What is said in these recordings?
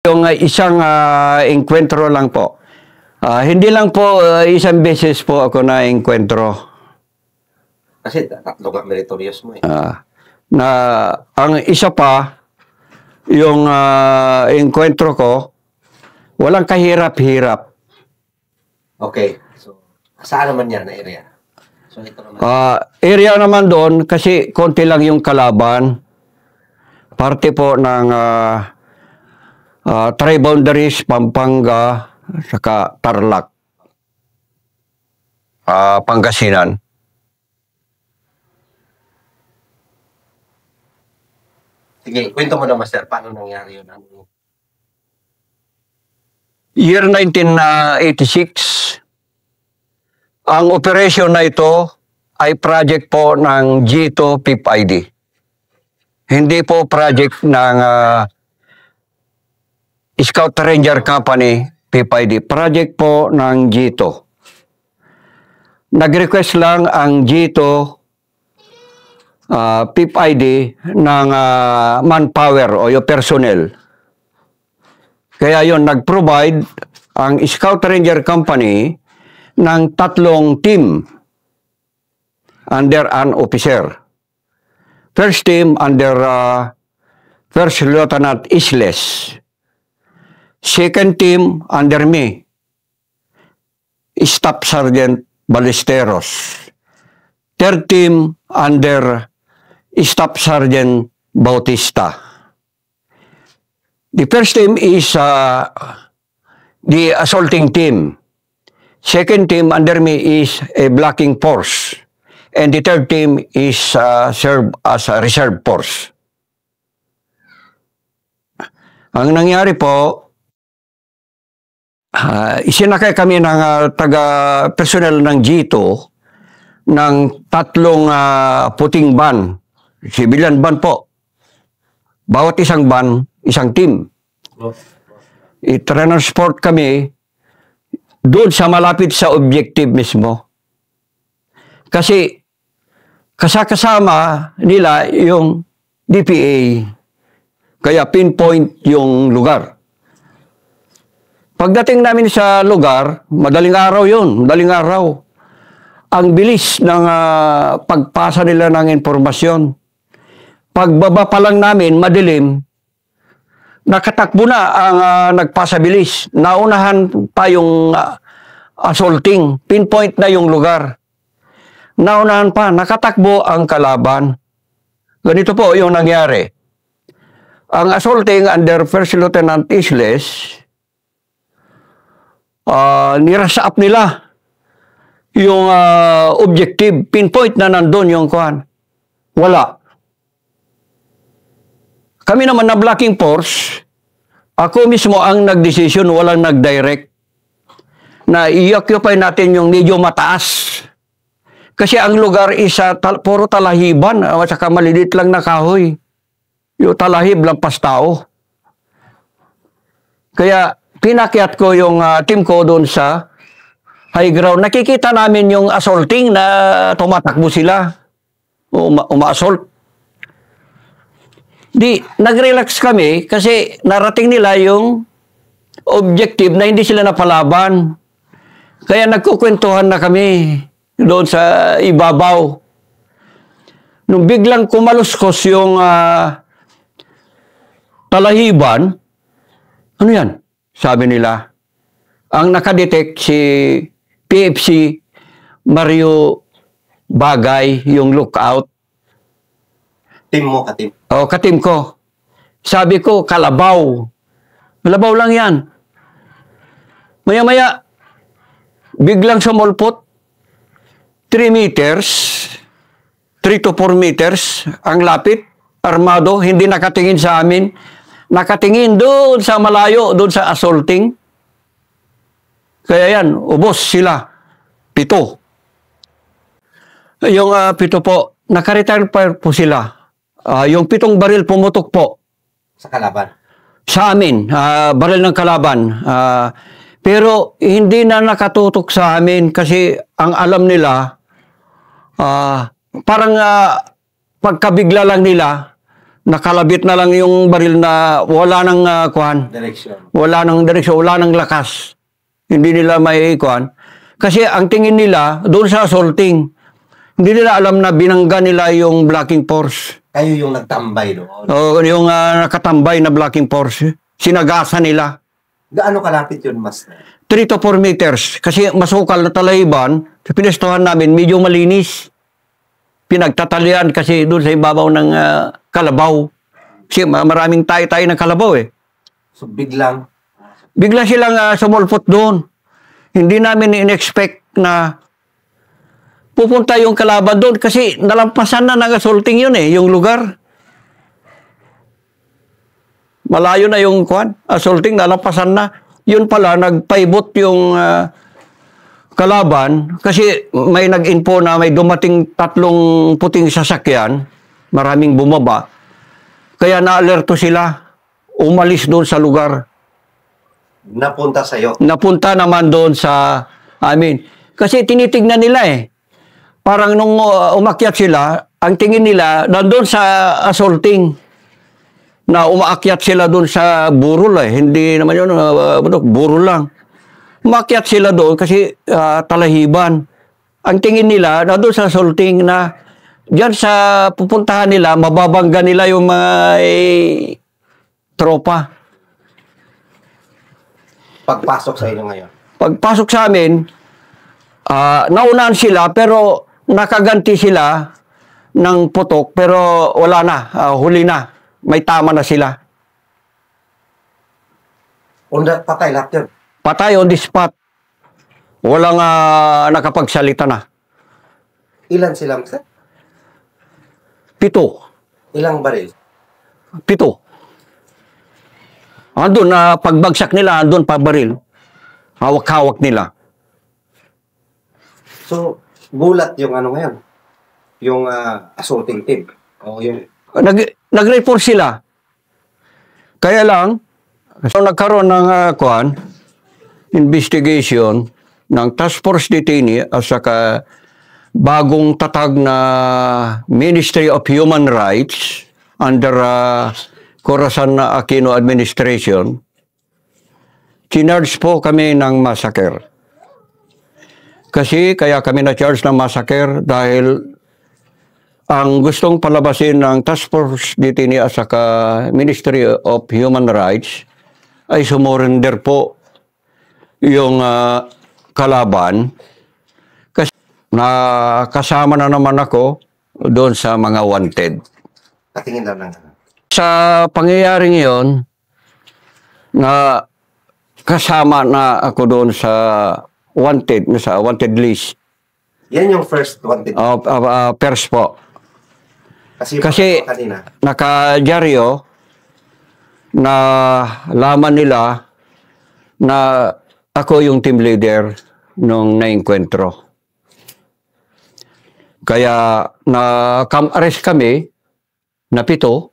Yung isang enkwentro lang po. Hindi lang po isang beses po ako na enkwentro. Kasi tatlo nga meritorious mo eh. Na ang isa pa, yung enkwentro ko, walang kahirap-hirap. Okay. So, saan naman yan na area? So, ito naman. Area naman doon kasi konti lang yung kalaban. Parte po ng tri-boundaries, Pampanga, saka Tarlac, Pangasinan. Sige, kwento mo na, Master, paano nangyari yun? Year 1986, ang operation na ito ay project po ng G2 PIP-ID. Hindi po project ng Scout Ranger Company PIP-ID. Project po ng G2. Nag-request lang ang G2 PIP-ID ng manpower o yung personnel. Kaya yon nag-provide ang Scout Ranger Company ng 3 team under an officer. First team under First Lieutenant Isles. Second team under me, Staff Sergeant Ballesteros. Third team under Staff Sergeant Bautista. The first team is the assaulting team. Second team under me is a blocking force. And the third team is serve as a reserve force. Ang nangyari po, isinakay kami ng taga-personnel ng G2 ng 3 puting van, civilian van po. Bawat isang van, isang team. I-transport kami doon sa malapit sa objective mismo. Kasi kasama nila yung DPA. Kaya pinpoint yung lugar. Pagdating namin sa lugar, madaling araw yun, madaling araw. Ang bilis ng pagpasa nila ng informasyon. Pagbaba pa lang namin, madilim, nakatakbo na ang nagpasabilis. Naunahan pa yung assaulting. Pinpoint na yung lugar. Naunahan pa, nakatakbo ang kalaban. Ganito po yung nangyari. Ang assaulting under First Lieutenant Isles, nirasa up nila yung objective. Pinpoint na nandun yung kuhan. Wala. Kami naman na blocking force, ako mismo ang nagdesisyon, walang nagdirect na i-occupy natin yung medyo mataas. Kasi ang lugar is puro talahiban at saka malilit lang na kahoy. Yung talahib, lampas tao. Kaya pinakyat ko yung team ko doon sa high ground. Nakikita namin yung assaulting na tumatakbo sila. Uma-assault. Nag-relax kami kasi narating nila yung objective na hindi sila napalaban. Kaya nagkukwentuhan na kami doon sa ibabaw. Nung biglang kumaluskos yung talahiban, ano yan? Sabi nila, ang nakadetect si PFC Mario Bagay, yung lookout. Team mo, katim? O, katim ko. Sabi ko, kalabaw. Kalabaw lang yan. Maya-maya, biglang sumulpot. 3 meters, 3 to 4 meters, ang lapit, armado, hindi nakatingin sa amin. Nakatingin doon sa malayo, doon sa assaulting. Kaya yan, ubos sila. 7. Yung 7 po, naka-retire po sila. Yung 7 baril pumutok po. Sa kalaban? Sa amin, baril ng kalaban. Pero hindi na nakatutok sa amin kasi ang alam nila, parang pagkabigla lang nila, nakalabit na lang yung baril na wala nang kuhan. Direction. Wala nang direksyon, wala nang lakas. Hindi nila may kuhan. Kasi ang tingin nila, doon sa assaulting, hindi nila alam na binangga nila yung blocking force. Kayo yung nagtambay doon. O, yung nakatambay na blocking force, sinagasan nila. Gaano kalapit yun, Master? 3 to 4 meters. Kasi masukal na talahiban, sa pinestuhan namin, medyo malinis. Pinagtatalian kasi doon sa ibabaw ng kalabaw. Kasi maraming tayo-tayo ng kalabaw eh. So, biglang, Bigla silang sumulpot doon. Hindi namin in-expect na pupunta yung kalaban doon kasi nalampasan na ng assaulting yun eh, yung lugar. Malayo na yung assaulting, nalampasan na. Yun pala, nagpaibot yung kalaban kasi may nag-info na may dumating 3 puting sasakyan, maraming bumaba. Kaya na-alerto sila, umalis doon sa lugar. napunta sa'yo. Napunta naman doon sa amin. Kasi tinitignan nila eh. Parang nung umakyat sila, ang tingin nila nandun sa assaulting. Na umaakyat sila doon sa burol eh. Hindi naman yun, burol lang. Umakyat sila doon kasi talahiban. Ang tingin nila nandun sa assaulting na diyan sa pupuntahan nila, mababangga nila yung mga tropa. Pagpasok sa inyo ngayon. Pagpasok sa amin, naunahan sila pero nakaganti sila ng putok pero wala na, huli na. May tama na sila. Patay lahat yun. Patay on the spot. Walang nakapagsalita na. Ilan silang sir? 7. Ilang baril? 7. Andun na pagbagsak nila, andun pa baril. Hawak-hawak nila. So, gulat yung ano ngayon? Yung assaulting team. O yung... Nag-report sila. Kaya lang, so nagkaroon ng investigation ng task force detainee at saka bagong tatag na Ministry of Human Rights under Corazon Aquino administration. Chinarge po kami ng massacre. Kasi kaya kami na-charge ng massacre dahil ang gustong palabasin ng Task Force Detainee at saka Ministry of Human Rights ay sumurrender po yung kalaban. Kasi kasama na naman ako doon sa mga wanted. Katingin lang lang. Sa pangyayaring iyon, na kasama na ako doon sa wanted list. Yan yung first wanted. First po. Kasi kanina. Nakadyaryo na laman nila na ako yung team leader nung nainkwentro. Kaya na-arrest kami na 7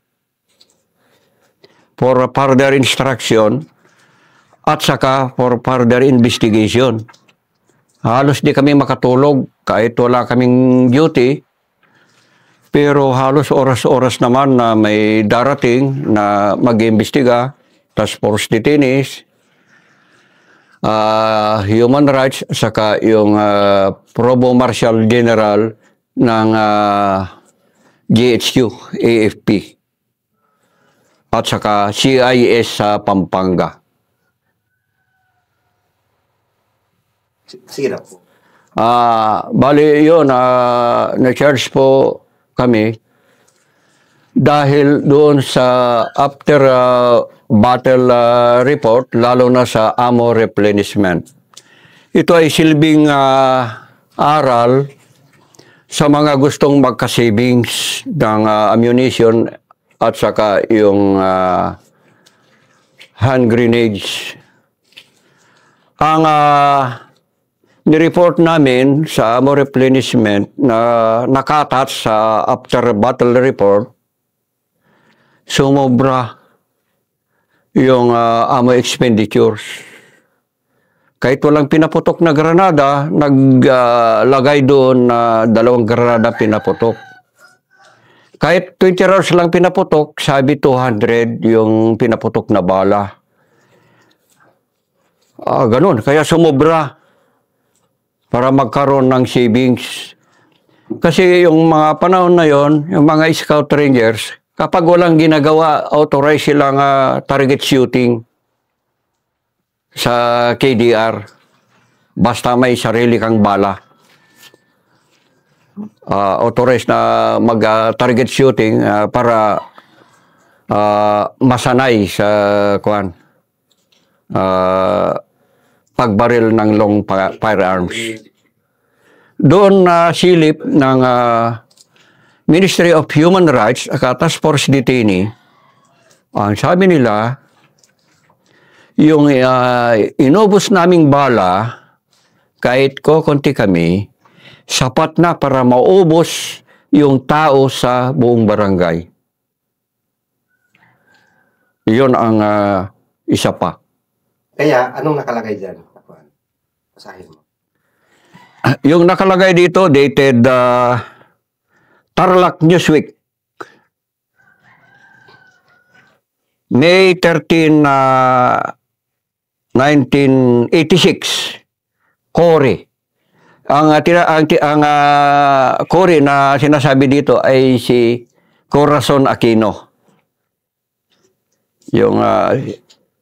for further instruction at saka for further investigation. Halos di kami makatulog kahit wala kaming duty. Pero halos oras-oras naman na may darating na mag-imbestiga, task force detainees, human rights, saka yung Provo Marshal General ng GHQ, AFP, at saka CIS sa Pampanga. Sige na po. Bali yun, na-charge po kami dahil doon sa after battle report, lalo na sa ammo replenishment. Ito ay silbing aral sa mga gustong magka-savings ng ammunition at saka yung hand grenades. Ang nireport namin sa ammo replenishment na nakatat sa after battle report, sumobra yung ammo expenditures. Kahit walang pinaputok na granada, naglagay doon na 2 granada pinaputok. Kahit 20 rounds lang pinaputok, sabi 200 yung pinaputok na bala. Ganun. Kaya sumobra para magkaroon ng savings. Kasi yung mga panahon na yon, yung mga scout rangers, kapag walang ginagawa, authorize silang target shooting sa KDR. Basta may sarili kang bala. Authorized na mag-target shooting para masanay sa pagbaril ng long firearms. Doon na silip ng Ministry of Human Rights at Task Force Detainee, ang sabi nila, yung inubos naming bala, kahit konti kami, sapat na para maubos yung tao sa buong barangay. Iyon ang isa pa. Kaya, anong nakalagay dyan? Basahin mo. Yung nakalagay dito, dated Tarlac Newsweek, May 13, 1986, Cory. Ang Cory na sinasabi dito ay si Corazon Aquino, yung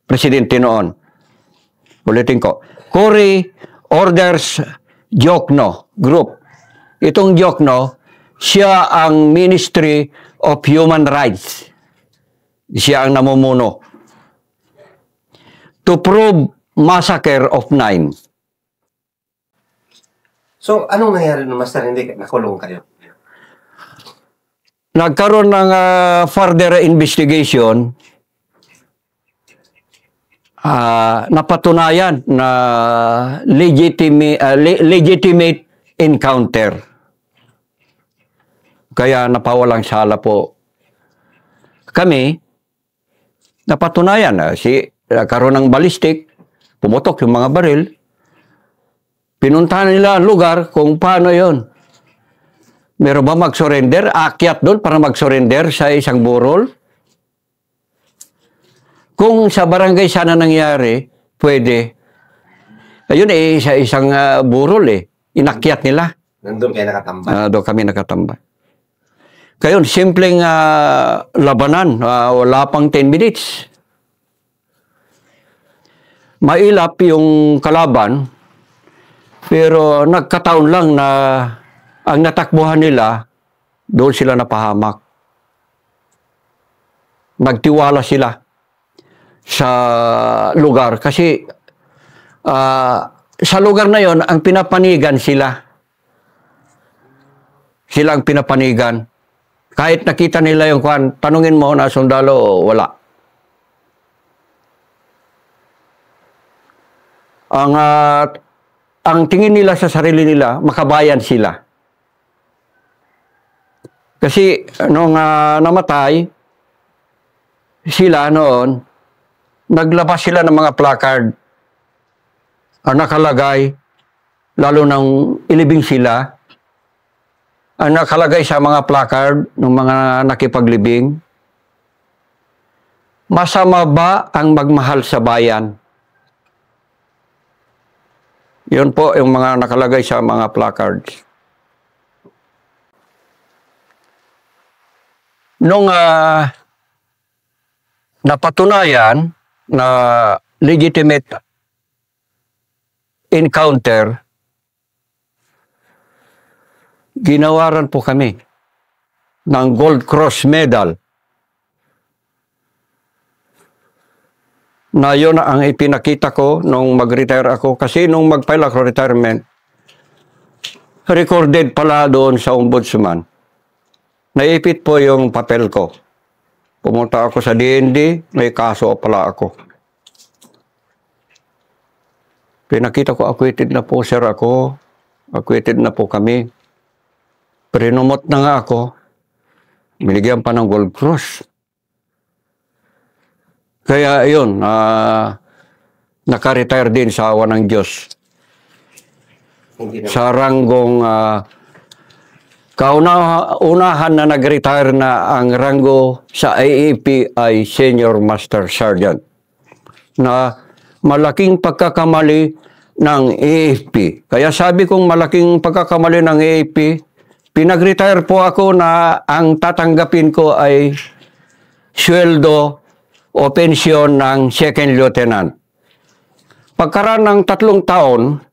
presidente noon. Ulitin ko. Cory Orders Diokno Group. Itong Diokno, siya ang Ministry of Human Rights. Siya ang namumuno. To prove massacre of 9. So, anong nangyari nung Master? Hindi nakulong kayo? Nagkaroon ng further investigation. Napatunayan na legitimate encounter. Kaya napawalang sala po kami. Napatunayan na nagkaroon ng ballistic, pumutok yung mga baril. Pinuntahan nila ang lugar kung paano yon. Meron ba mag-surrender? Akyat doon para mag-surrender sa isang burol? Kung sa barangay sana nangyari, pwede. Ayun sa isang burol inakyat nila. Nandun kayo nakatambay? Doon kami nakatambay. Kayon, simpleng labanan. Wala pang 10 minutes. Mailap yung kalaban. Pero nagkataon lang na ang natakbuhan nila, doon sila napahamak. Nagtiwala sila sa lugar. Kasi sa lugar na yon, ang pinapanigan sila. Sila ang pinapanigan. Kahit nakita nila yung kwan, tanungin mo na sundalo, wala. Ang tingin nila sa sarili nila, makabayan sila. Kasi nung namatay sila noon, naglabas sila ng mga placard. Ang nakalagay, lalo nang ilibing sila, ang nakalagay sa mga placard ng mga nakipaglibing, masama ba ang magmahal sa bayan? Yun po yung mga nakalagay sa mga placards. Nung napatunayan na legitimate encounter, ginawaran po kami ng Gold Cross Medal na yun ang ipinakita ko nung mag-retire ako. Kasi nung mag-file ako retirement, recorded pala doon sa ombudsman. Naipit po yung papel ko. Pumunta ako sa DND, may kaso pala ako. Pinakita ko, acquitted na po sir ako. Acquitted na po kami. Prinumot na nga ako. Binigyan pa ng Gold Cross. Kaya yun, naka-retire din sa awa ng Diyos. Sa ranggong Unahan na nag-retire na ang ranggo sa AAP ay Senior Master Sergeant na malaking pagkakamali ng AFP. Kaya sabi kong malaking pagkakamali ng AFP, pinag-retire po ako na ang tatanggapin ko ay sweldo o pensyon ng second lieutenant. Pagkaraan ng 3 taon,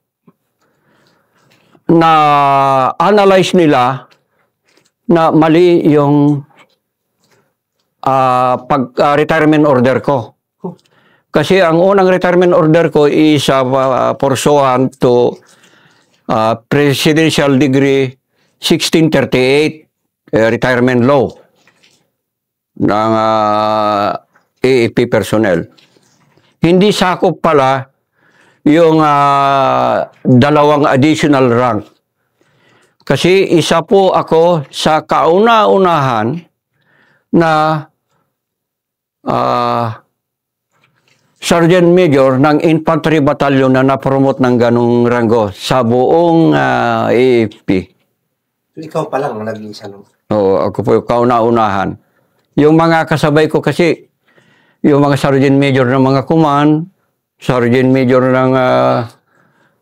na analyze nila na mali yung pag-retirement order ko. Kasi ang unang retirement order ko is pursuant to Presidential Decree 1638 retirement law ng AAP personnel. Hindi sakop pala yung 2 additional rank. Kasi isa po ako sa kauna-unahan na Sergeant Major ng Infantry Battalion na na-promote ng ganong ranggo sa buong AFP. So, ikaw pa lang ang naging sanong? Oo, ako po yung kauna-unahan. Yung mga kasabay ko kasi, yung mga Sergeant Major ng mga command, Sergeant Major ng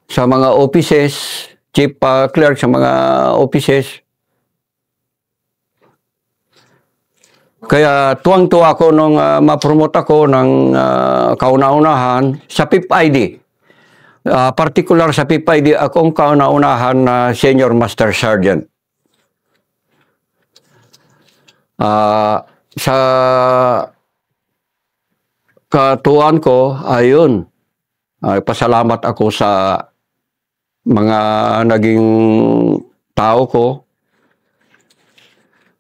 sa mga offices, Chief Clerk sa mga offices. Kaya tuwang-tuwa ako nung ma-promote ako ng kauna-unahan sa PIP-ID. Particular sa PIP-ID, akong kauna-unahan na Senior Master Sergeant. Sa katuan ko, ayun, pasalamat ako sa mga naging tao ko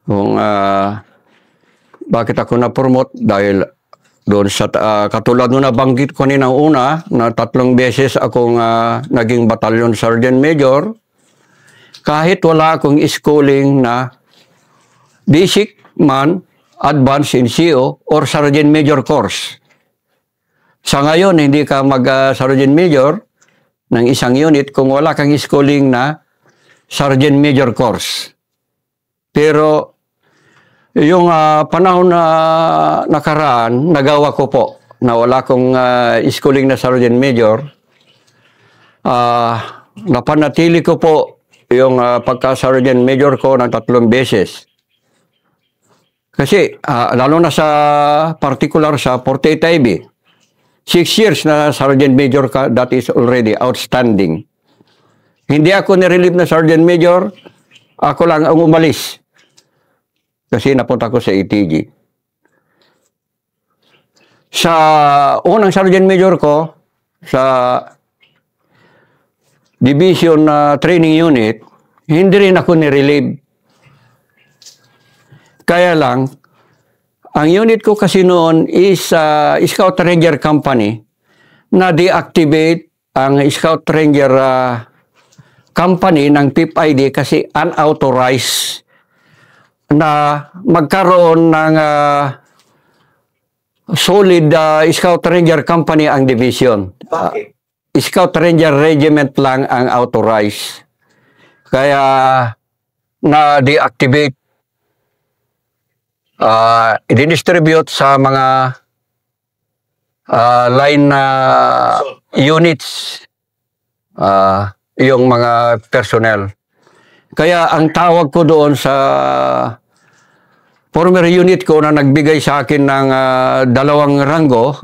kung bakit ako na-promote dahil doon sa katulad nung nabanggit ko nina una na 3 beses akong naging battalion sergeant major kahit wala akong schooling na basic man, advanced NCO or sergeant major course. Sa ngayon, hindi ka mag-sergeant major ng isang unit kung wala kang schooling na sergeant major course. Pero yung panahon na nakaraan, nagawa ko po na wala kong schooling na sergeant major. Napanatili ko po yung pagka-sergeant major ko ng 3 beses. Kasi lalo na sa particular sa 48 IB, 6 years na Sergeant Major ka, that is already outstanding. Hindi ako nirelieve na Sergeant Major, ako lang ang umalis. Kasi napunta ko sa ATG. Sa unang Sergeant Major ko, sa Division Training Unit, hindi rin ako nirelieve. Kaya lang, ang unit ko kasi noon is Scout Ranger Company na deactivate ang Scout Ranger Company ng PIP-ID kasi unauthorized na magkaroon ng solid Scout Ranger Company ang division. Bakit? Scout Ranger Regiment lang ang authorized. Kaya na-deactivate. I-distribute sa mga line units yung mga personnel. Kaya ang tawag ko doon sa former unit ko na nagbigay sa akin ng 2 ranggo,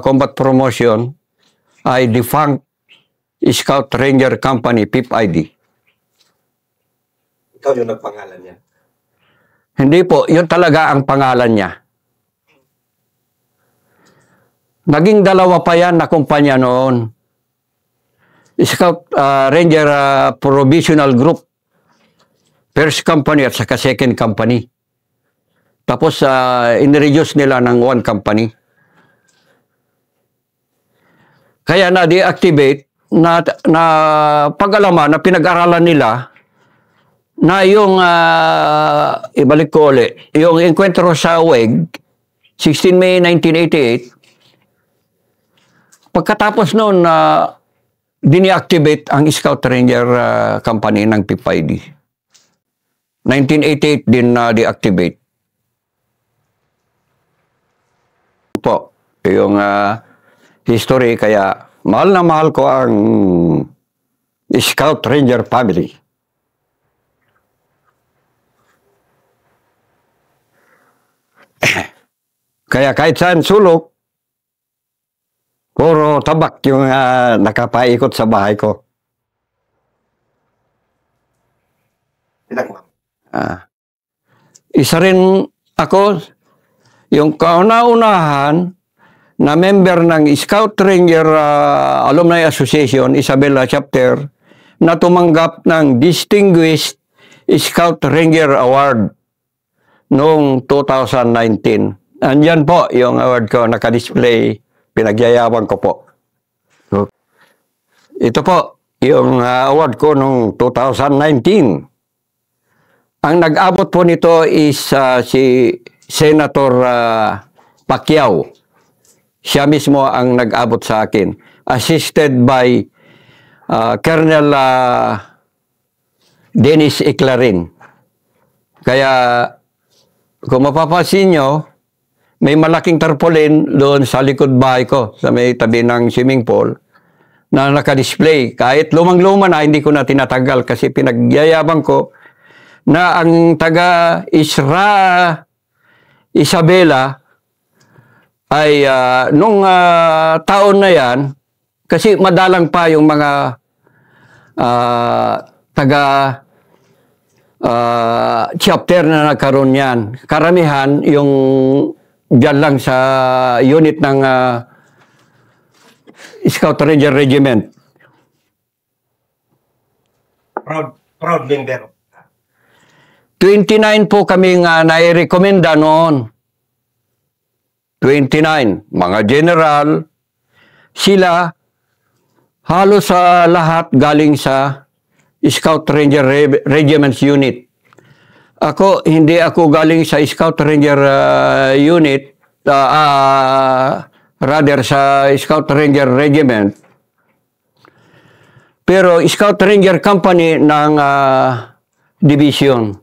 combat promotion, ay defunct Scout Ranger Company, PIP-ID. Ikaw yung nagpangalan niya? Hindi po, yun talaga ang pangalan niya. Naging 2 pa yan na kumpanya noon. Scout Ranger Provisional Group. First company at saka second company. Tapos in-reduce nila ng 1 company. Kaya na-deactivate na pag-alaman na pinag-aralan nila na yung, ibalik ko ulit, yung enkwentro sa WEG, 16 May 1988, pagkatapos noon, dini-activate ang Scout Ranger Company ng PIP-ID. 1988 din na deactivate. Po, yung history, kaya mahal na mahal ko ang Scout Ranger family. Kaya kahit saan sulok, puro tabak yung nakapaikot sa bahay ko. Isa rin ako, yung kauna-unahan na member ng Scout Ranger Alumni Association, Isabela Chapter, na tumanggap ng Distinguished Scout Ranger Award noong 2019. Andyan po yung award ko, naka-display, pinagyayabang ko po. Ito po, yung award ko noong 2019. Ang nag-abot po nito is si Senator Pacquiao. Siya mismo ang nag-abot sa akin. Assisted by Colonel Dennis Eclarin. Kaya kung mapapansin nyo, may malaking tarpaulin doon sa likod bahay ko, sa may tabi ng swimming pool, na naka-display. Kahit lumang-luma na, hindi ko na tinatanggal kasi pinagyayabang ko na ang taga Isabela ay nung taon na yan, kasi madalang pa yung mga taga chapter na nagkaroon yan. Karamihan yung dyan lang sa unit ng Scout Ranger Regiment. Proud member. 29 po kami nga nai-recommenda noon. 29. Mga general, sila halos sa lahat galing sa Scout Ranger Regiment's unit. Ako, hindi ako galing sa Scout Ranger unit, rather sa Scout Ranger Regiment. Pero Scout Ranger Company ng division.